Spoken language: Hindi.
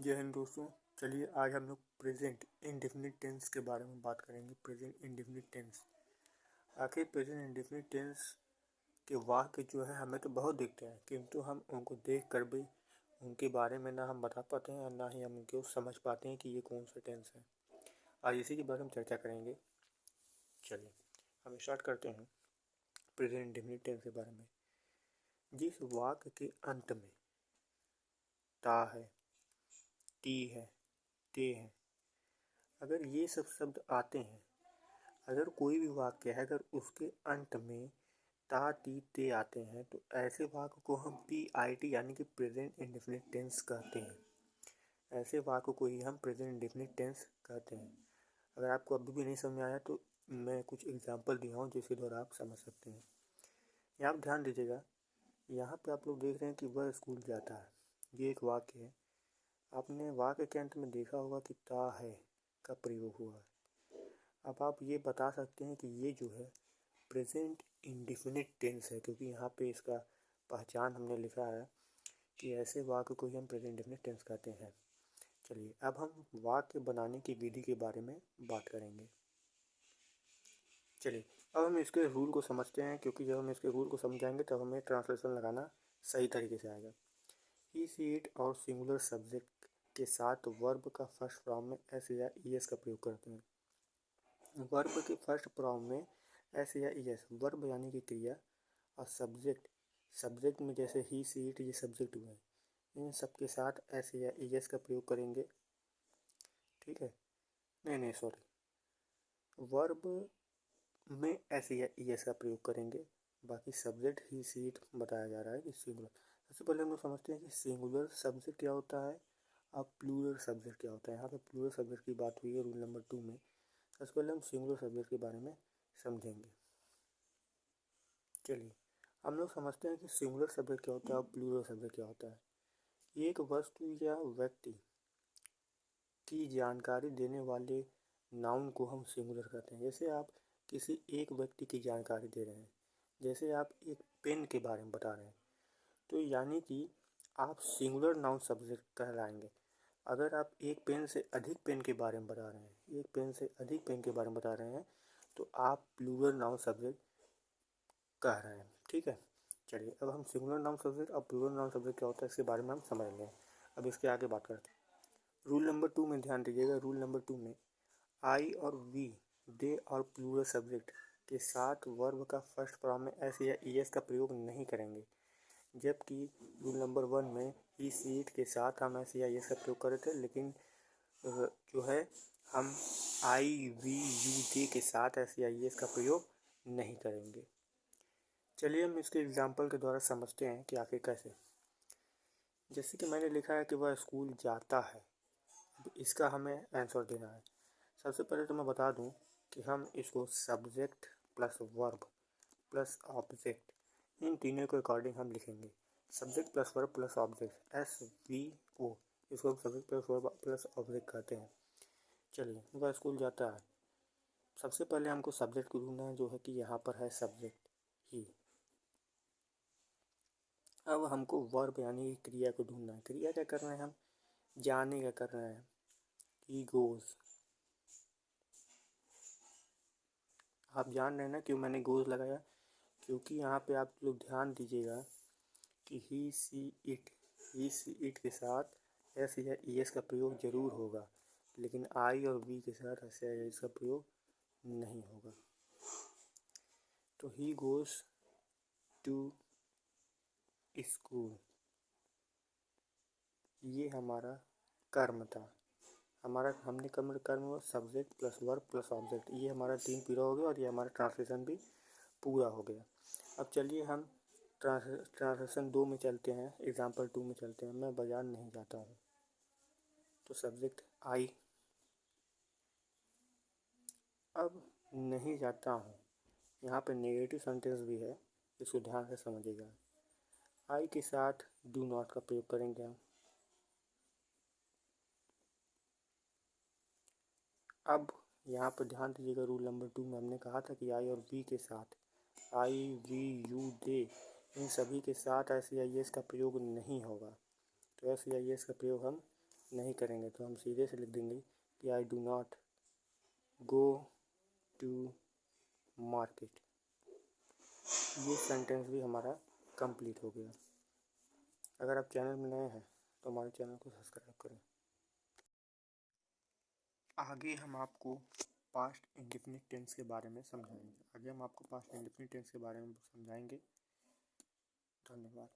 जय हिंद दोस्तों। चलिए आज हम लोग प्रेजेंट इंडेफिनिट टेंस के बारे में बात करेंगे। प्रेजेंट इंडेफिनिट टेंस, आखिर प्रेजेंट इंडेफिनिट टेंस के वाक्य जो है हमें तो बहुत दिखते हैं, किंतु हम उनको देख कर भी उनके बारे में ना हम बता पाते हैं और ना ही हम उनको समझ पाते हैं कि ये कौन सा टेंस है। आज इसी के बारे में चर्चा करेंगे। चलिए हम स्टार्ट करते हैं प्रेजेंट इंडेफिनिट टेंस के बारे में। जिस वाक्य के अंत में ता है, टी है, ते है, अगर ये सब शब्द आते हैं, अगर कोई भी वाक्य है अगर उसके अंत में ता टी ते आते हैं तो ऐसे वाक्य को हम PIT यानी कि प्रेजेंट इंडेफिनिट टेंस कहते हैं। ऐसे वाक्य को ही हम प्रेजेंट इंडेफिनिट टेंस कहते हैं। अगर आपको अभी भी नहीं समझ में आया तो मैं कुछ एग्जांपल दिया हूँ जिसके द्वारा आप समझ सकते हैं। यहाँ आप ध्यान दीजिएगा, यहाँ पे आप लोग देख रहे हैं कि वह स्कूल जाता है, ये एक वाक्य है। आपने वाक्य के अंत में देखा होगा कि ता है का प्रयोग हुआ है। अब आप ये बता सकते हैं कि ये जो है प्रेजेंट इंडेफिनिट टेंस है, क्योंकि यहाँ पे इसका पहचान हमने लिखा है कि ऐसे वाक्य को ही हम प्रेजेंट इंडेफिनिट टेंस कहते हैं। चलिए अब हम वाक्य बनाने की विधि के बारे में बात करेंगे। चलिए अब हम इसके रूल को समझते हैं, क्योंकि जब हम इसके रूल को समझाएंगे तब हमें ट्रांसलेशन लगाना सही तरीके से आएगा। ही सी इट और सिंगुलर सब्जेक्ट के साथ वर्ब का फर्स्ट फॉर्म में एस या ईएस का प्रयोग करते हैं। वर्ब के फर्स्ट फॉर्म में एस या ईएस, वर्ब यानी कि क्रिया, और सब्जेक्ट में जैसे ही सी इट ये सब्जेक्ट हुए, इन सब के साथ एस या ईएस का प्रयोग करेंगे। ठीक है, नहीं सॉरी, वर्ब में एस या ईएस का प्रयोग करेंगे, बाकी सब्जेक्ट ही सी इट बताया जा रहा है कि सिंगुलर। सबसे पहले हम लोग समझते हैं कि सिंगुलर सब्जेक्ट क्या होता है और प्लूरल सब्जेक्ट क्या होता है। यहाँ पे प्लूरल सब्जेक्ट की बात हुई है रूल नंबर 2 में। सबसे पहले हम सिंगुलर सब्जेक्ट के बारे में समझेंगे। चलिए हम लोग समझते हैं कि सिंगुलर सब्जेक्ट क्या होता है और प्लूरल सब्जेक्ट क्या होता है। एक वस्तु या व्यक्ति की जानकारी देने वाले नाउन को हम सिंगुलर कहते हैं। जैसे आप किसी एक व्यक्ति की जानकारी दे रहे हैं, जैसे आप एक पेन के बारे में बता रहे हैं, तो यानी कि आप सिंगुलर नाउन सब्जेक्ट कहलाएंगे। अगर आप एक पेन से अधिक पेन के बारे में बता रहे हैं, एक पेन से अधिक पेन के बारे में बता रहे हैं, तो आप प्लूरल नाउन सब्जेक्ट कह रहे हैं। ठीक है, चलिए अब हम सिंगुलर नाउन सब्जेक्ट और प्लूरल नाउन सब्जेक्ट क्या होता है इसके बारे में हम समझ लें। अब इसके आगे बात करते हैं। रूल नंबर 2 में ध्यान दीजिएगा, रूल नंबर 2 में आई और वी, दे और प्लूरल सब्जेक्ट के साथ वर्ब का फर्स्ट फॉर्म में एस या ईएस का प्रयोग नहीं करेंगे, जबकि रूल नंबर 1 में ही सी इट के साथ हम एस या ईएस का प्रयोग कर रहे थे, लेकिन जो है हम आई वी यू दे के साथ एस या ईएस का प्रयोग नहीं करेंगे। चलिए हम इसके एग्जाम्पल के द्वारा समझते हैं कि आखिर कैसे। जैसे कि मैंने लिखा है कि वह स्कूल जाता है, इसका हमें आंसर देना है। सबसे पहले तो मैं बता दूं कि हम इसको subject plus verb plus object, इन तीनों के अकॉर्डिंग हम लिखेंगे। Subject plus verb plus object, SVO, इसको हम subject plus verb plus object कहते हैं। चलिए वह स्कूल जाता है, सबसे पहले हमको सब्जेक्ट को ढूंढना है, जो है कि यहाँ पर है सब्जेक्ट ही। अब हमको वर्ब यानी क्रिया को ढूंढना है। क्रिया क्या कर रहे हैं हम, जाने का कर रहे हैं, ही गोज। आप जान रहे हैं ना क्यों मैंने गोज लगाया, क्योंकि यहाँ पे आप लोग ध्यान दीजिएगा कि ही सी इट के साथ एस या ईएस का प्रयोग जरूर होगा, लेकिन आई और वी के साथ एस या ईएस का प्रयोग नहीं होगा। तो ही गोज टू स्कूल, ये हमारा कर्म था। हमने कर्म subject plus verb plus object, ये हमारा 3 पूरा हो गया और ये हमारा ट्रांसलेशन भी पूरा हो गया। अब चलिए हम ट्रांसलेशन 2 में चलते हैं, एग्जाम्पल 2 में चलते हैं। मैं बाजार नहीं जाता हूँ, तो सब्जेक्ट आई। अब नहीं जाता हूँ, यहाँ पे नेगेटिव सेंटेंस भी है, इसको ध्यान से समझिएगा। आई के साथ डू नॉट का प्रयोग करेंगे हम। अब यहाँ पर ध्यान दीजिएगा, रूल नंबर 2 में हमने कहा था कि आई और वी के साथ, आई वी यू दे, इन सभी के साथ एस या ईएस का प्रयोग नहीं होगा। तो एस या ईएस का प्रयोग हम नहीं करेंगे तो हम सीधे से लिख देंगे कि I do not go to market. ये सेंटेंस भी हमारा कंप्लीट हो गया। अगर आप चैनल में नए हैं तो हमारे चैनल को सब्सक्राइब करें। आगे हम आपको पास्ट इंडेफिनिट टेंस के बारे में समझाएंगे। धन्यवाद।